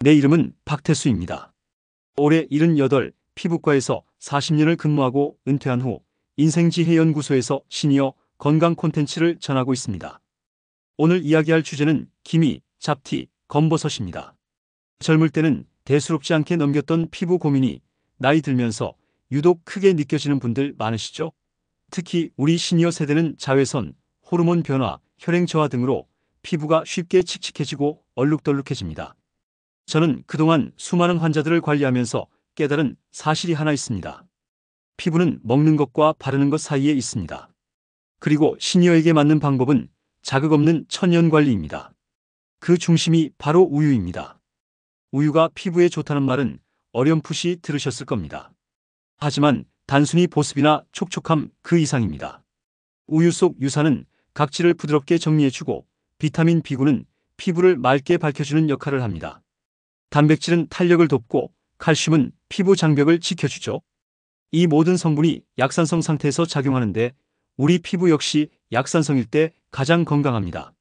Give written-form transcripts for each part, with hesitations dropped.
내 이름은 박태수입니다. 올해 78, 피부과에서 40년을 근무하고 은퇴한 후 인생지혜연구소에서 시니어 건강 콘텐츠를 전하고 있습니다. 오늘 이야기할 주제는 기미, 잡티, 검버섯입니다. 젊을 때는 대수롭지 않게 넘겼던 피부 고민이 나이 들면서 유독 크게 느껴지는 분들 많으시죠? 특히 우리 시니어 세대는 자외선, 호르몬 변화, 혈행 저하 등으로 피부가 쉽게 칙칙해지고 얼룩덜룩해집니다. 저는 그동안 수많은 환자들을 관리하면서 깨달은 사실이 하나 있습니다. 피부는 먹는 것과 바르는 것 사이에 있습니다. 그리고 시니어에게 맞는 방법은 자극 없는 천연 관리입니다. 그 중심이 바로 우유입니다. 우유가 피부에 좋다는 말은 어렴풋이 들으셨을 겁니다. 하지만 단순히 보습이나 촉촉함 그 이상입니다. 우유 속 유산은 각질을 부드럽게 정리해주고 비타민 B군은 피부를 맑게 밝혀주는 역할을 합니다. 단백질은 탄력을 돕고 칼슘은 피부 장벽을 지켜주죠. 이 모든 성분이 약산성 상태에서 작용하는데 우리 피부 역시 약산성일 때 가장 건강합니다.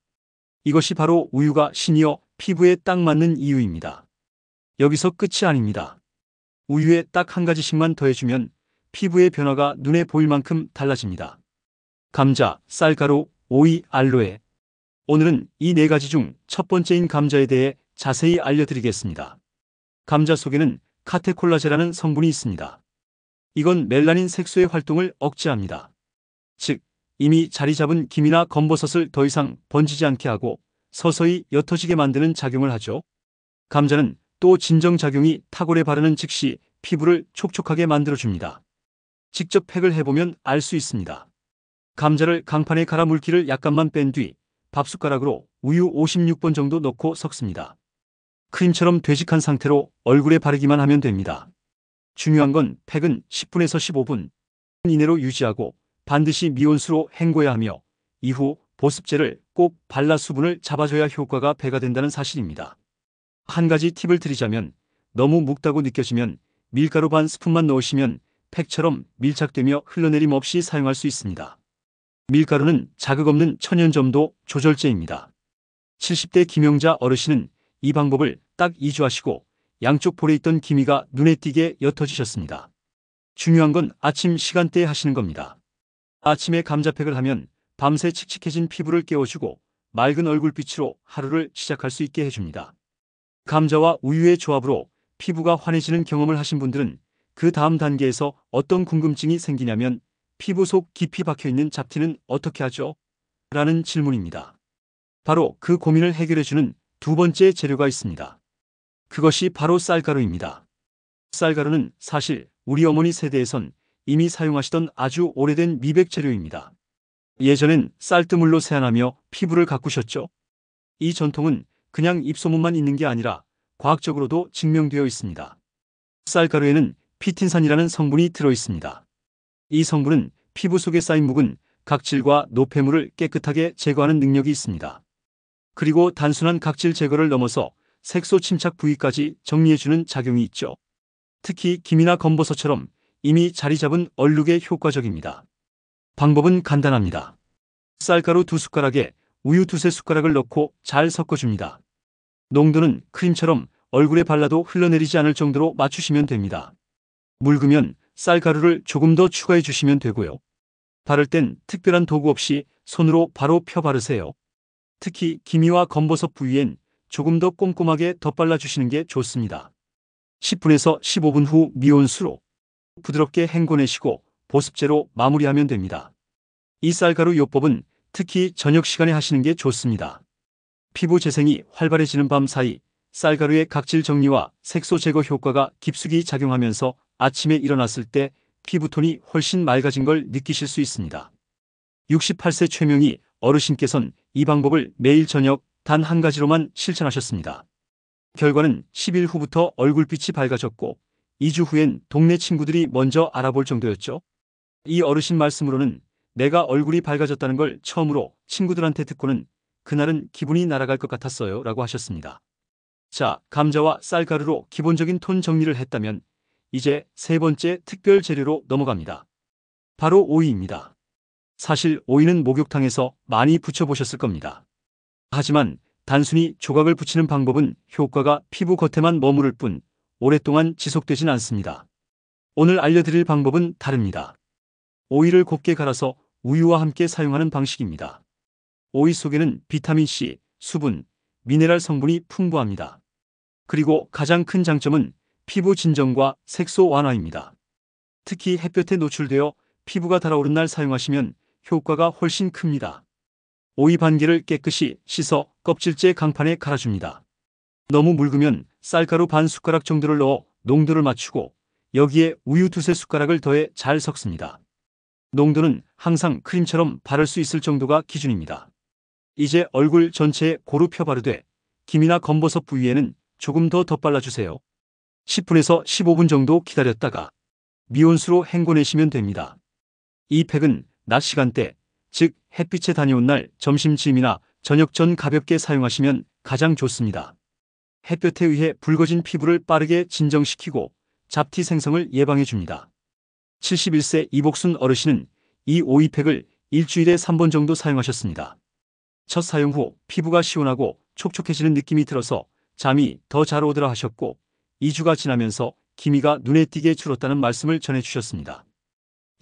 이것이 바로 우유가 시니어 피부에 딱 맞는 이유입니다. 여기서 끝이 아닙니다. 우유에 딱 한 가지씩만 더해주면 피부의 변화가 눈에 보일 만큼 달라집니다. 감자, 쌀가루, 오이, 알로에. 오늘은 이 네 가지 중 첫 번째인 감자에 대해 자세히 알려드리겠습니다. 감자 속에는 카테콜라제라는 성분이 있습니다. 이건 멜라닌 색소의 활동을 억제합니다. 즉, 이미 자리 잡은 기미나 검버섯을 더 이상 번지지 않게 하고 서서히 옅어지게 만드는 작용을 하죠. 감자는 또 진정작용이 탁월에 바르는 즉시 피부를 촉촉하게 만들어줍니다. 직접 팩을 해보면 알 수 있습니다. 감자를 강판에 갈아 물기를 약간만 뺀 뒤 밥숟가락으로 우유 56번 정도 넣고 섞습니다. 크림처럼 되직한 상태로 얼굴에 바르기만 하면 됩니다. 중요한 건 팩은 10분에서 15분 이내로 유지하고 반드시 미온수로 헹궈야 하며 이후 보습제를 꼭 발라 수분을 잡아줘야 효과가 배가 된다는 사실입니다. 한 가지 팁을 드리자면 너무 묵다고 느껴지면 밀가루 반 스푼만 넣으시면 팩처럼 밀착되며 흘러내림 없이 사용할 수 있습니다. 밀가루는 자극 없는 천연점도 조절제입니다. 70대 김영자 어르신은 이 방법을 딱 2주 하시고 양쪽 볼에 있던 기미가 눈에 띄게 옅어지셨습니다. 중요한 건 아침 시간대에 하시는 겁니다. 아침에 감자팩을 하면 밤새 칙칙해진 피부를 깨워주고 맑은 얼굴빛으로 하루를 시작할 수 있게 해줍니다. 감자와 우유의 조합으로 피부가 환해지는 경험을 하신 분들은 그 다음 단계에서 어떤 궁금증이 생기냐면 피부 속 깊이 박혀있는 잡티는 어떻게 하죠? 라는 질문입니다. 바로 그 고민을 해결해주는 두 번째 재료가 있습니다. 그것이 바로 쌀가루입니다. 쌀가루는 사실 우리 어머니 세대에선 이미 사용하시던 아주 오래된 미백 재료입니다. 예전엔 쌀뜨물로 세안하며 피부를 가꾸셨죠? 이 전통은 그냥 입소문만 있는 게 아니라 과학적으로도 증명되어 있습니다. 쌀가루에는 피틴산이라는 성분이 들어있습니다. 이 성분은 피부 속에 쌓인 묵은 각질과 노폐물을 깨끗하게 제거하는 능력이 있습니다. 그리고 단순한 각질 제거를 넘어서 색소 침착 부위까지 정리해주는 작용이 있죠. 특히 김이나 검버섯처럼 이미 자리 잡은 얼룩에 효과적입니다. 방법은 간단합니다. 쌀가루 2숟가락에 우유 2~3숟가락을 넣고 잘 섞어줍니다. 농도는 크림처럼 얼굴에 발라도 흘러내리지 않을 정도로 맞추시면 됩니다. 묽으면 쌀가루를 조금 더 추가해 주시면 되고요. 바를 땐 특별한 도구 없이 손으로 바로 펴 바르세요. 특히 기미와 검버섯 부위엔 조금 더 꼼꼼하게 덧발라 주시는 게 좋습니다. 10분에서 15분 후 미온수로 부드럽게 헹궈내시고 보습제로 마무리하면 됩니다. 이 쌀가루 요법은 특히 저녁 시간에 하시는 게 좋습니다. 피부 재생이 활발해지는 밤 사이 쌀가루의 각질 정리와 색소 제거 효과가 깊숙이 작용하면서 아침에 일어났을 때 피부톤이 훨씬 맑아진 걸 느끼실 수 있습니다. 68세 최명희 어르신께선 이 방법을 매일 저녁 단 한 가지로만 실천하셨습니다. 결과는 10일 후부터 얼굴빛이 밝아졌고 2주 후엔 동네 친구들이 먼저 알아볼 정도였죠. 이 어르신 말씀으로는 내가 얼굴이 밝아졌다는 걸 처음으로 친구들한테 듣고는 그날은 기분이 날아갈 것 같았어요 라고 하셨습니다. 자, 감자와 쌀가루로 기본적인 톤 정리를 했다면 이제 세 번째 특별 재료로 넘어갑니다. 바로 오이입니다. 사실 오이는 목욕탕에서 많이 부쳐보셨을 겁니다. 하지만 단순히 조각을 붙이는 방법은 효과가 피부 겉에만 머무를 뿐 오랫동안 지속되진 않습니다. 오늘 알려드릴 방법은 다릅니다. 오이를 곱게 갈아서 우유와 함께 사용하는 방식입니다. 오이 속에는 비타민C, 수분, 미네랄 성분이 풍부합니다. 그리고 가장 큰 장점은 피부 진정과 색소 완화입니다. 특히 햇볕에 노출되어 피부가 달아오른 날 사용하시면 효과가 훨씬 큽니다. 오이 반개를 깨끗이 씻어 껍질째 강판에 갈아줍니다. 너무 묽으면 쌀가루 반 숟가락 정도를 넣어 농도를 맞추고 여기에 우유 두세 숟가락을 더해 잘 섞습니다. 농도는 항상 크림처럼 바를 수 있을 정도가 기준입니다. 이제 얼굴 전체에 고루 펴바르되 김이나 검버섯 부위에는 조금 더 덧발라주세요. 10분에서 15분 정도 기다렸다가 미온수로 헹궈내시면 됩니다. 이 팩은 낮 시간대, 즉 햇빛에 다녀온 날 점심쯤이나 저녁 전 가볍게 사용하시면 가장 좋습니다. 햇볕에 의해 붉어진 피부를 빠르게 진정시키고 잡티 생성을 예방해줍니다. 71세 이복순 어르신은 이 오이팩을 일주일에 3번 정도 사용하셨습니다. 첫 사용 후 피부가 시원하고 촉촉해지는 느낌이 들어서 잠이 더 잘 오더라 하셨고 2주가 지나면서 기미가 눈에 띄게 줄었다는 말씀을 전해주셨습니다.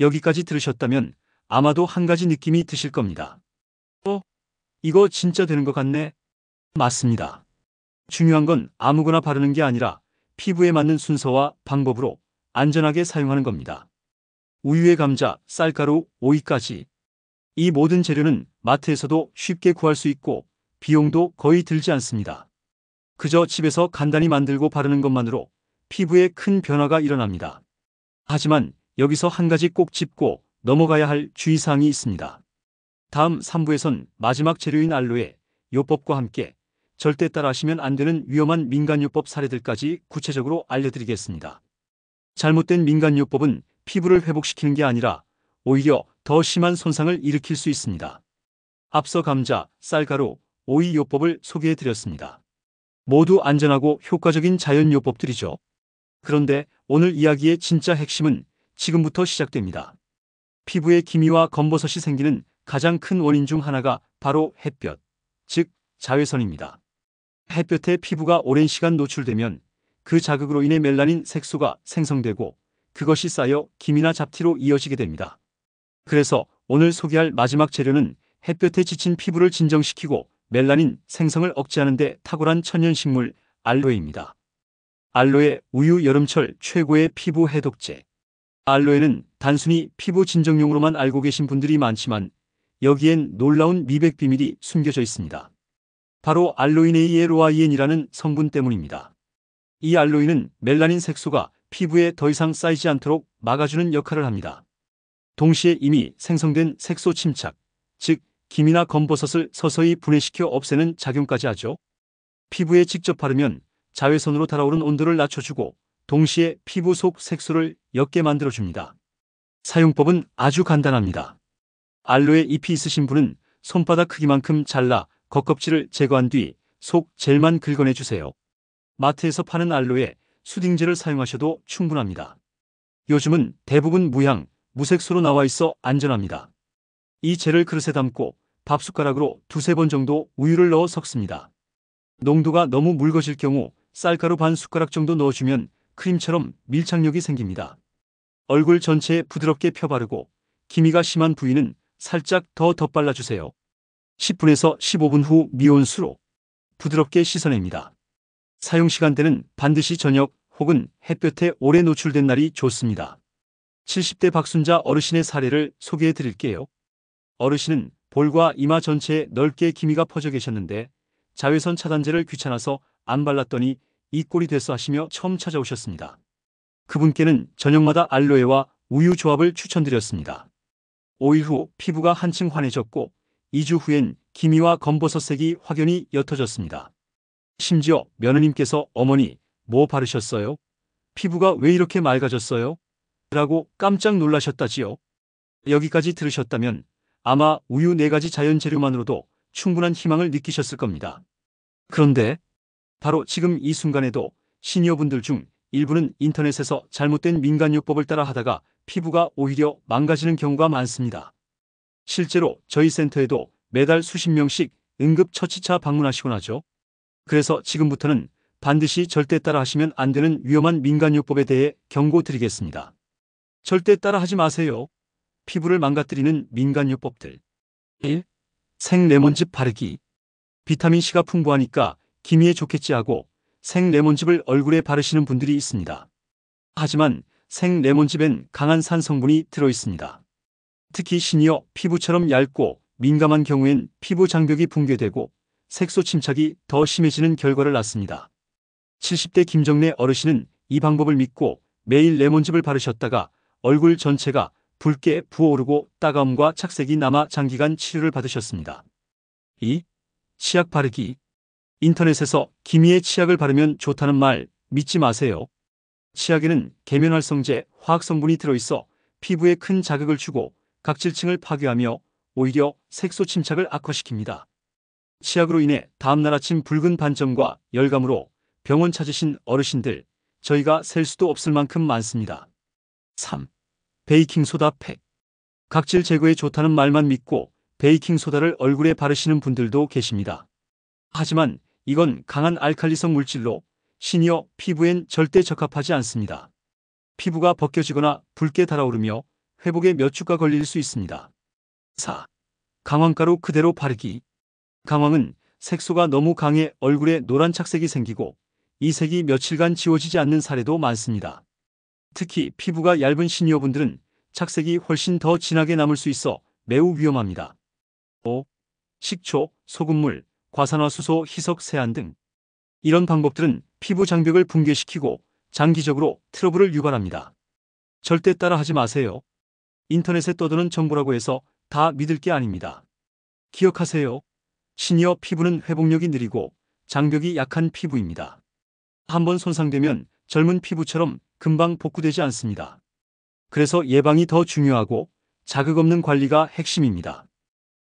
여기까지 들으셨다면 아마도 한 가지 느낌이 드실 겁니다. 이거 진짜 되는 것 같네? 맞습니다. 중요한 건 아무거나 바르는 게 아니라 피부에 맞는 순서와 방법으로 안전하게 사용하는 겁니다. 우유에 감자, 쌀가루, 오이까지. 이 모든 재료는 마트에서도 쉽게 구할 수 있고 비용도 거의 들지 않습니다. 그저 집에서 간단히 만들고 바르는 것만으로 피부에 큰 변화가 일어납니다. 하지만 여기서 한 가지 꼭 짚고 넘어가야 할 주의사항이 있습니다. 다음 3부에선 마지막 재료인 알로에 요법과 함께 절대 따라하시면 안 되는 위험한 민간요법 사례들까지 구체적으로 알려드리겠습니다. 잘못된 민간요법은 피부를 회복시키는 게 아니라 오히려 더 심한 손상을 일으킬 수 있습니다. 앞서 감자, 쌀가루, 오이 요법을 소개해드렸습니다. 모두 안전하고 효과적인 자연요법들이죠. 그런데 오늘 이야기의 진짜 핵심은 지금부터 시작됩니다. 피부에 기미와 검버섯이 생기는 가장 큰 원인 중 하나가 바로 햇볕, 즉 자외선입니다. 햇볕에 피부가 오랜 시간 노출되면 그 자극으로 인해 멜라닌 색소가 생성되고 그것이 쌓여 기미나 잡티로 이어지게 됩니다. 그래서 오늘 소개할 마지막 재료는 햇볕에 지친 피부를 진정시키고 멜라닌 생성을 억제하는 데 탁월한 천연식물 알로에입니다. 알로에 우유 여름철 최고의 피부 해독제. 알로에는 단순히 피부 진정용으로만 알고 계신 분들이 많지만 여기엔 놀라운 미백 비밀이 숨겨져 있습니다. 바로 알로이네이에로아이엔이라는 성분 때문입니다. 이 알로이는 멜라닌 색소가 피부에 더 이상 쌓이지 않도록 막아주는 역할을 합니다. 동시에 이미 생성된 색소 침착, 즉 기미나 검버섯을 서서히 분해시켜 없애는 작용까지 하죠. 피부에 직접 바르면 자외선으로 달아오른 온도를 낮춰주고 동시에 피부 속 색소를 옅게 만들어줍니다. 사용법은 아주 간단합니다. 알로에 잎이 있으신 분은 손바닥 크기만큼 잘라 겉껍질을 제거한 뒤 속 젤만 긁어내주세요. 마트에서 파는 알로에 수딩젤을 사용하셔도 충분합니다. 요즘은 대부분 무향, 무색소로 나와 있어 안전합니다. 이 젤을 그릇에 담고 밥숟가락으로 두세 번 정도 우유를 넣어 섞습니다. 농도가 너무 묽어질 경우 쌀가루 반 숟가락 정도 넣어주면 크림처럼 밀착력이 생깁니다. 얼굴 전체에 부드럽게 펴바르고 기미가 심한 부위는 살짝 더 덧발라주세요. 10분에서 15분 후 미온수로 부드럽게 씻어냅니다. 사용 시간대는 반드시 저녁 혹은 햇볕에 오래 노출된 날이 좋습니다. 70대 박순자 어르신의 사례를 소개해 드릴게요. 어르신은 볼과 이마 전체에 넓게 기미가 퍼져 계셨는데 자외선 차단제를 귀찮아서 안 발랐더니 이 꼴이 됐어 하시며 처음 찾아오셨습니다. 그분께는 저녁마다 알로에와 우유 조합을 추천드렸습니다. 5일 후 피부가 한층 환해졌고 2주 후엔 기미와 검버섯색이 확연히 옅어졌습니다. 심지어 며느님께서 어머니 뭐 바르셨어요? 피부가 왜 이렇게 맑아졌어요? 라고 깜짝 놀라셨다지요. 여기까지 들으셨다면 아마 우유 4가지 자연 재료만으로도 충분한 희망을 느끼셨을 겁니다. 그런데 바로 지금 이 순간에도 시니어분들 중 일부는 인터넷에서 잘못된 민간요법을 따라 하다가 피부가 오히려 망가지는 경우가 많습니다. 실제로 저희 센터에도 매달 수십 명씩 응급처치차 방문하시곤 하죠. 그래서 지금부터는 반드시 절대 따라 하시면 안 되는 위험한 민간요법에 대해 경고드리겠습니다. 절대 따라 하지 마세요. 피부를 망가뜨리는 민간요법들. 1. 생레몬즙 바르기. 비타민C가 풍부하니까 기미에 좋겠지 하고 생레몬즙을 얼굴에 바르시는 분들이 있습니다. 하지만 생레몬즙엔 강한 산 성분이 들어있습니다. 특히 시니어 피부처럼 얇고 민감한 경우엔 피부 장벽이 붕괴되고 색소 침착이 더 심해지는 결과를 낳습니다. 70대 김정래 어르신은 이 방법을 믿고 매일 레몬즙을 바르셨다가 얼굴 전체가 붉게 부어오르고 따가움과 착색이 남아 장기간 치료를 받으셨습니다. 2. 치약 바르기. 인터넷에서 기미에 치약을 바르면 좋다는 말 믿지 마세요. 치약에는 계면활성제, 화학성분이 들어있어 피부에 큰 자극을 주고 각질층을 파괴하며 오히려 색소 침착을 악화시킵니다. 치약으로 인해 다음날 아침 붉은 반점과 열감으로 병원 찾으신 어르신들, 저희가 셀 수도 없을 만큼 많습니다. 3. 베이킹소다 팩. 각질 제거에 좋다는 말만 믿고 베이킹소다를 얼굴에 바르시는 분들도 계십니다. 하지만 이건 강한 알칼리성 물질로 시니어 피부엔 절대 적합하지 않습니다. 피부가 벗겨지거나 붉게 달아오르며 회복에 몇 주가 걸릴 수 있습니다. 4. 강황가루 그대로 바르기. 강황은 색소가 너무 강해 얼굴에 노란 착색이 생기고 이 색이 며칠간 지워지지 않는 사례도 많습니다. 특히 피부가 얇은 시니어분들은 착색이 훨씬 더 진하게 남을 수 있어 매우 위험합니다. 5. 식초, 소금물, 과산화수소, 희석, 세안 등. 이런 방법들은 피부 장벽을 붕괴시키고 장기적으로 트러블을 유발합니다. 절대 따라 하지 마세요. 인터넷에 떠도는 정보라고 해서 다 믿을 게 아닙니다. 기억하세요. 시니어 피부는 회복력이 느리고 장벽이 약한 피부입니다. 한번 손상되면 젊은 피부처럼 금방 복구되지 않습니다. 그래서 예방이 더 중요하고 자극 없는 관리가 핵심입니다.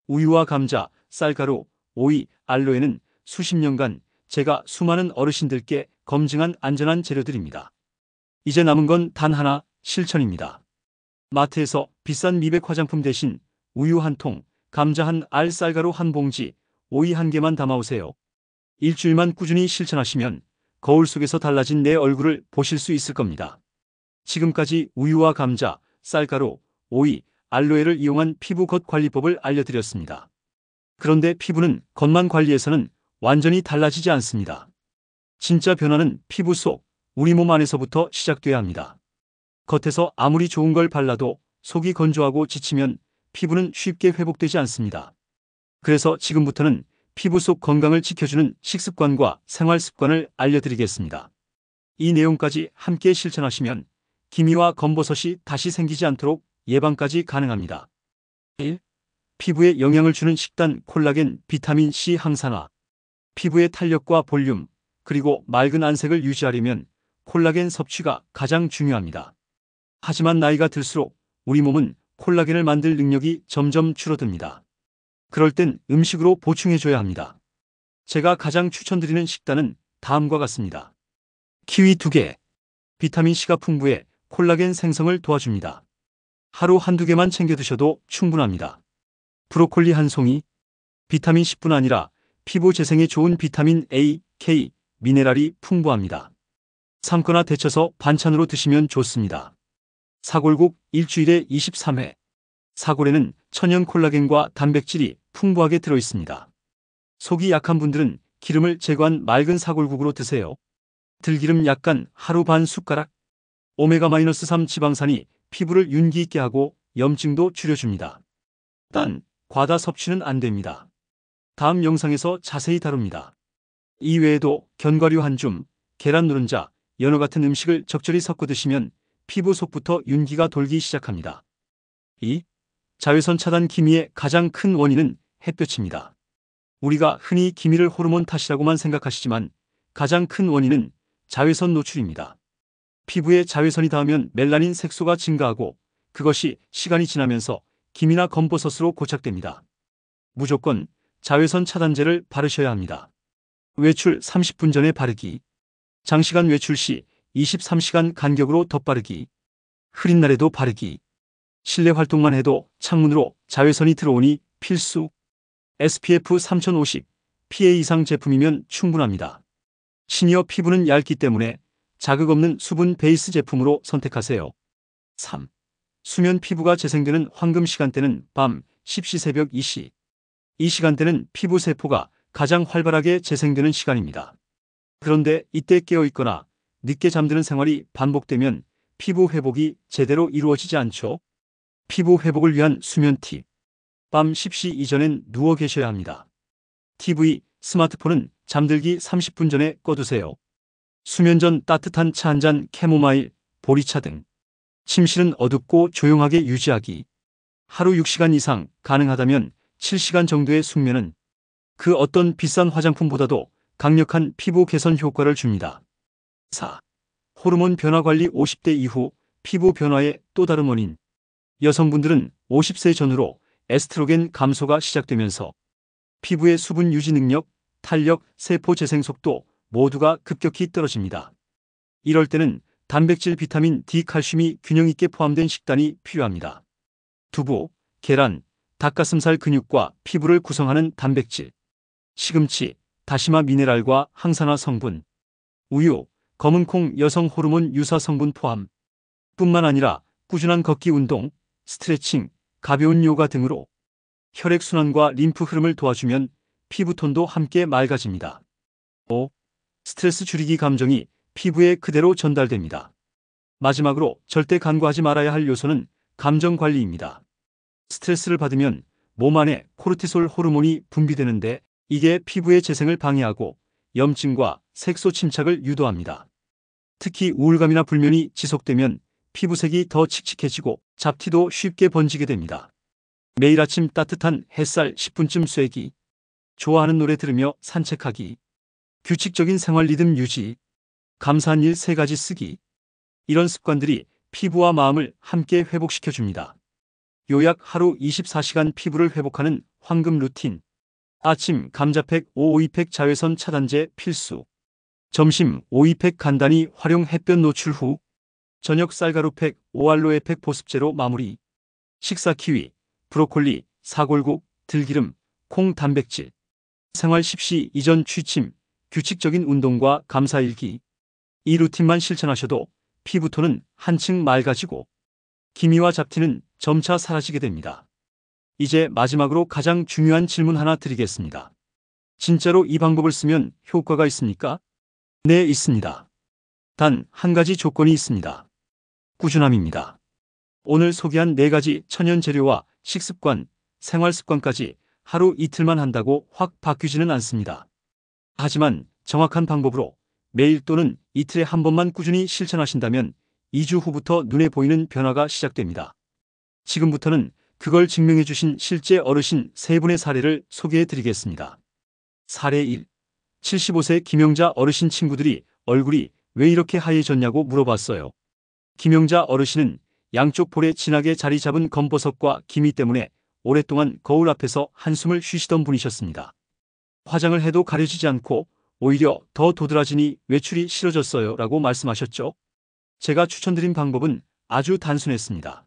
우유와 감자, 쌀가루, 오이, 알로에는 수십 년간 제가 수많은 어르신들께 검증한 안전한 재료들입니다. 이제 남은 건 단 하나, 실천입니다. 마트에서 비싼 미백 화장품 대신 우유 한 통, 감자 한 알, 쌀가루 한 봉지, 오이 한 개만 담아오세요. 일주일만 꾸준히 실천하시면 거울 속에서 달라진 내 얼굴을 보실 수 있을 겁니다. 지금까지 우유와 감자, 쌀가루, 오이, 알로에를 이용한 피부 겉 관리법을 알려드렸습니다. 그런데 피부는 겉만 관리해서는 완전히 달라지지 않습니다. 진짜 변화는 피부 속, 우리 몸 안에서부터 시작돼야 합니다. 겉에서 아무리 좋은 걸 발라도 속이 건조하고 지치면 피부는 쉽게 회복되지 않습니다. 그래서 지금부터는 피부 속 건강을 지켜주는 식습관과 생활습관을 알려드리겠습니다. 이 내용까지 함께 실천하시면 기미와 검버섯이 다시 생기지 않도록 예방까지 가능합니다. 1. 피부에 영향을 주는 식단 콜라겐, 비타민C 항산화. 피부의 탄력과 볼륨, 그리고 맑은 안색을 유지하려면 콜라겐 섭취가 가장 중요합니다. 하지만 나이가 들수록 우리 몸은 콜라겐을 만들 능력이 점점 줄어듭니다. 그럴 땐 음식으로 보충해줘야 합니다. 제가 가장 추천드리는 식단은 다음과 같습니다. 키위 2개. 비타민C가 풍부해 콜라겐 생성을 도와줍니다. 하루 한두 개만 챙겨 드셔도 충분합니다. 브로콜리 한 송이. 비타민C뿐 아니라 피부 재생에 좋은 비타민 A, K, 미네랄이 풍부합니다. 삶거나 데쳐서 반찬으로 드시면 좋습니다. 사골국 일주일에 23회. 사골에는 천연 콜라겐과 단백질이 풍부하게 들어있습니다. 속이 약한 분들은 기름을 제거한 맑은 사골국으로 드세요. 들기름 약간 하루 반 숟가락. 오메가-3 지방산이 피부를 윤기 있게 하고 염증도 줄여줍니다. 단, 과다 섭취는 안 됩니다. 다음 영상에서 자세히 다룹니다. 이 외에도 견과류 한 줌, 계란 노른자, 연어 같은 음식을 적절히 섞어 드시면 피부 속부터 윤기가 돌기 시작합니다. 2. 자외선 차단. 기미의 가장 큰 원인은 햇볕입니다. 우리가 흔히 기미를 호르몬 탓이라고만 생각하시지만 가장 큰 원인은 자외선 노출입니다. 피부에 자외선이 닿으면 멜라닌 색소가 증가하고 그것이 시간이 지나면서 기미나 검버섯으로 고착됩니다. 무조건 자외선 차단제를 바르셔야 합니다. 외출 30분 전에 바르기. 장시간 외출 시 23시간 간격으로 덧바르기. 흐린 날에도 바르기. 실내 활동만 해도 창문으로 자외선이 들어오니 필수. SPF 3050, PA 이상 제품이면 충분합니다. 시니어 피부는 얇기 때문에 자극 없는 수분 베이스 제품으로 선택하세요. 3. 수면 피부가 재생되는 황금 시간대는 밤 10시 새벽 2시. 이 시간대는 피부 세포가 가장 활발하게 재생되는 시간입니다. 그런데 이때 깨어있거나 늦게 잠드는 생활이 반복되면 피부 회복이 제대로 이루어지지 않죠. 피부 회복을 위한 수면 팁. 밤 10시 이전엔 누워 계셔야 합니다. TV, 스마트폰은 잠들기 30분 전에 꺼두세요. 수면 전 따뜻한 차 한 잔, 캐모마일, 보리차 등. 침실은 어둡고 조용하게 유지하기. 하루 6시간 이상, 가능하다면 7시간 정도의 숙면은 그 어떤 비싼 화장품보다도 강력한 피부 개선 효과를 줍니다. 4. 호르몬 변화 관리. 50대 이후 피부 변화의 또 다른 원인. 여성분들은 50세 전후로 에스트로겐 감소가 시작되면서 피부의 수분 유지 능력, 탄력, 세포 재생 속도 모두가 급격히 떨어집니다. 이럴 때는 단백질, 비타민 D, 칼슘이 균형 있게 포함된 식단이 필요합니다. 두부, 계란, 닭가슴살 근육과 피부를 구성하는 단백질, 시금치, 다시마 미네랄과 항산화 성분, 우유, 검은콩 여성 호르몬 유사 성분 포함. 뿐만 아니라 꾸준한 걷기 운동, 스트레칭, 가벼운 요가 등으로 혈액순환과 림프 흐름을 도와주면 피부톤도 함께 맑아집니다. 5. 스트레스 줄이기. 감정이 피부에 그대로 전달됩니다. 마지막으로 절대 간과하지 말아야 할 요소는 감정 관리입니다. 스트레스를 받으면 몸 안에 코르티솔 호르몬이 분비되는데 이게 피부의 재생을 방해하고 염증과 색소 침착을 유도합니다. 특히 우울감이나 불면이 지속되면 피부색이 더 칙칙해지고 잡티도 쉽게 번지게 됩니다. 매일 아침 따뜻한 햇살 10분쯤 쐬기, 좋아하는 노래 들으며 산책하기, 규칙적인 생활 리듬 유지, 감사한 일 3가지 쓰기. 이런 습관들이 피부와 마음을 함께 회복시켜줍니다. 요약. 하루 24시간 피부를 회복하는 황금 루틴. 아침 감자팩, 오이팩 자외선 차단제 필수. 점심 오이팩 간단히 활용 햇볕 노출 후. 저녁 쌀가루팩, 오알로에팩 보습제로 마무리. 식사 키위, 브로콜리, 사골국, 들기름, 콩 단백질. 생활 10시 이전 취침, 규칙적인 운동과 감사일기. 이 루틴만 실천하셔도 피부톤은 한층 맑아지고 기미와 잡티는 점차 사라지게 됩니다. 이제 마지막으로 가장 중요한 질문 하나 드리겠습니다. 진짜로 이 방법을 쓰면 효과가 있습니까? 네, 있습니다. 단 한 가지 조건이 있습니다. 꾸준함입니다. 오늘 소개한 4가지 천연 재료와 식습관, 생활습관까지 하루 이틀만 한다고 확 바뀌지는 않습니다. 하지만 정확한 방법으로 매일 또는 이틀에 한 번만 꾸준히 실천하신다면 2주 후부터 눈에 보이는 변화가 시작됩니다. 지금부터는 그걸 증명해 주신 실제 어르신 3분의 사례를 소개해 드리겠습니다. 사례 1. 75세 김영자 어르신. 친구들이 얼굴이 왜 이렇게 하얘졌냐고 물어봤어요. 김영자 어르신은 양쪽 볼에 진하게 자리 잡은 검버섯과 기미 때문에 오랫동안 거울 앞에서 한숨을 쉬시던 분이셨습니다. 화장을 해도 가려지지 않고 오히려 더 도드라지니 외출이 싫어졌어요 라고 말씀하셨죠. 제가 추천드린 방법은 아주 단순했습니다.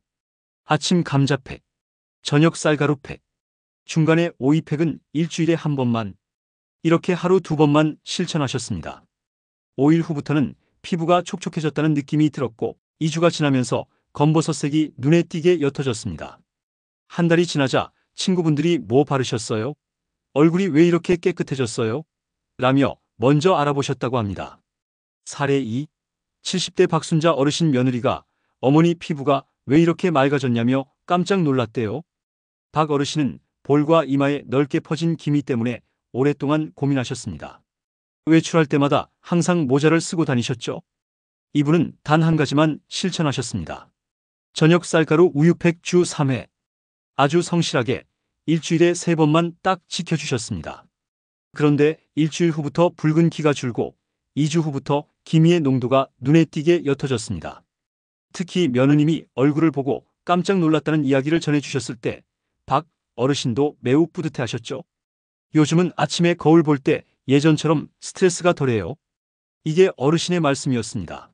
아침 감자팩, 저녁 쌀가루팩, 중간에 오이팩은 일주일에 한 번만, 이렇게 하루 2번만 실천하셨습니다. 5일 후부터는 피부가 촉촉해졌다는 느낌이 들었고 2주가 지나면서 검버섯색이 눈에 띄게 옅어졌습니다. 한 달이 지나자 친구분들이 뭐 바르셨어요? 얼굴이 왜 이렇게 깨끗해졌어요? 라며 먼저 알아보셨다고 합니다. 사례 2. 70대 박순자 어르신. 며느리가 어머니 피부가 왜 이렇게 맑아졌냐며 깜짝 놀랐대요. 박 어르신은 볼과 이마에 넓게 퍼진 기미 때문에 오랫동안 고민하셨습니다. 외출할 때마다 항상 모자를 쓰고 다니셨죠. 이분은 단 한 가지만 실천하셨습니다. 저녁 쌀가루 우유팩 주 3회. 아주 성실하게 일주일에 3번만 딱 지켜주셨습니다. 그런데 일주일 후부터 붉은 기가 줄고 2주 후부터 기미의 농도가 눈에 띄게 옅어졌습니다. 특히 며느님이 얼굴을 보고 깜짝 놀랐다는 이야기를 전해주셨을 때 박 어르신도 매우 뿌듯해하셨죠. 요즘은 아침에 거울 볼 때 예전처럼 스트레스가 덜해요. 이게 어르신의 말씀이었습니다.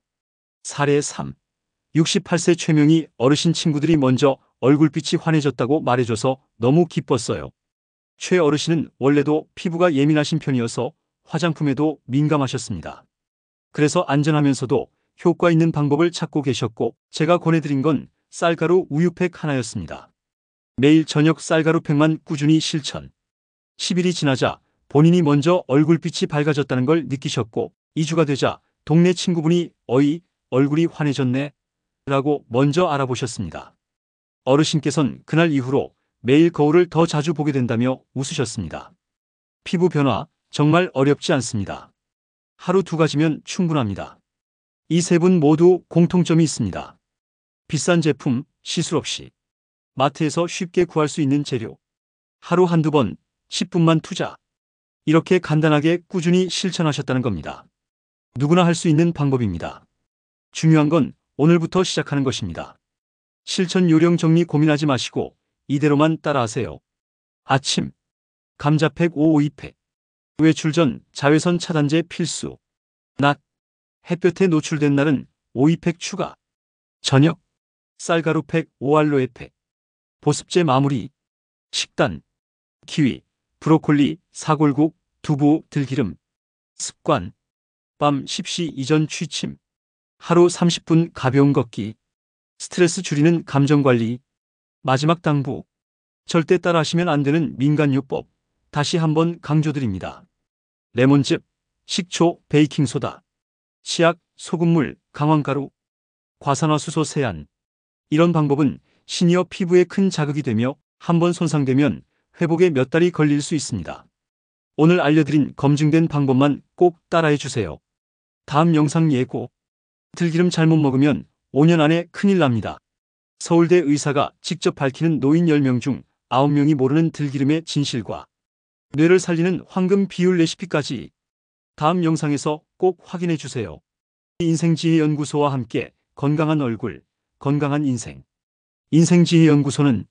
사례 3. 68세 최명희 어르신. 친구들이 먼저 얼굴빛이 환해졌다고 말해줘서 너무 기뻤어요. 최 어르신은 원래도 피부가 예민하신 편이어서 화장품에도 민감하셨습니다. 그래서 안전하면서도 효과 있는 방법을 찾고 계셨고 제가 권해드린 건 쌀가루 우유팩 하나였습니다. 매일 저녁 쌀가루팩만 꾸준히 실천. 10일이 지나자 본인이 먼저 얼굴빛이 밝아졌다는 걸 느끼셨고 2주가 되자 동네 친구분이 어이 얼굴이 환해졌네 라고 먼저 알아보셨습니다. 어르신께선 그날 이후로 매일 거울을 더 자주 보게 된다며 웃으셨습니다. 피부 변화 정말 어렵지 않습니다. 하루 2가지면 충분합니다. 이 3분 모두 공통점이 있습니다. 비싼 제품, 시술 없이 마트에서 쉽게 구할 수 있는 재료, 하루 1~2번 10분만 투자. 이렇게 간단하게 꾸준히 실천하셨다는 겁니다. 누구나 할 수 있는 방법입니다. 중요한 건 오늘부터 시작하는 것입니다. 실천 요령 정리 고민하지 마시고 이대로만 따라하세요. 아침 감자팩 552팩. 외출 전 자외선 차단제 필수. 낮 햇볕에 노출된 날은 52팩 추가. 저녁 쌀가루팩 5알로에팩. 보습제 마무리. 식단 키위, 브로콜리, 사골국, 두부, 들기름. 습관 밤 10시 이전 취침. 하루 30분 가벼운 걷기. 스트레스 줄이는 감정관리. 마지막 당부. 절대 따라하시면 안 되는 민간요법. 다시 한번 강조드립니다. 레몬즙, 식초, 베이킹소다, 치약, 소금물, 강황가루, 과산화수소 세안. 이런 방법은 시니어 피부에 큰 자극이 되며 한번 손상되면 회복에 몇 달이 걸릴 수 있습니다. 오늘 알려드린 검증된 방법만 꼭 따라해 주세요. 다음 영상 예고. 들기름 잘못 먹으면 5년 안에 큰일 납니다. 서울대 의사가 직접 밝히는 노인 10명 중 9명이 모르는 들기름의 진실과 뇌를 살리는 황금 비율 레시피까지 다음 영상에서 꼭 확인해 주세요. 인생지혜연구소와 함께 건강한 얼굴, 건강한 인생. 인생지혜연구소는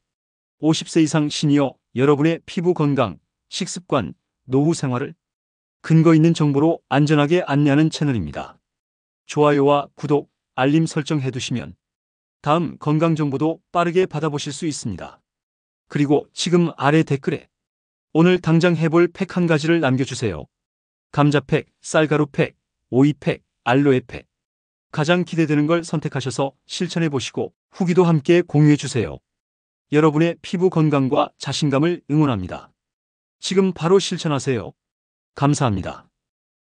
50세 이상 시니어 여러분의 피부 건강, 식습관, 노후 생활을 근거 있는 정보로 안전하게 안내하는 채널입니다. 좋아요와 구독, 알림 설정 해두시면 다음 건강정보도 빠르게 받아보실 수 있습니다. 그리고 지금 아래 댓글에 오늘 당장 해볼 팩 1가지를 남겨주세요. 감자팩, 쌀가루팩, 오이팩, 알로에팩. 가장 기대되는 걸 선택하셔서 실천해보시고 후기도 함께 공유해주세요. 여러분의 피부 건강과 자신감을 응원합니다. 지금 바로 실천하세요. 감사합니다.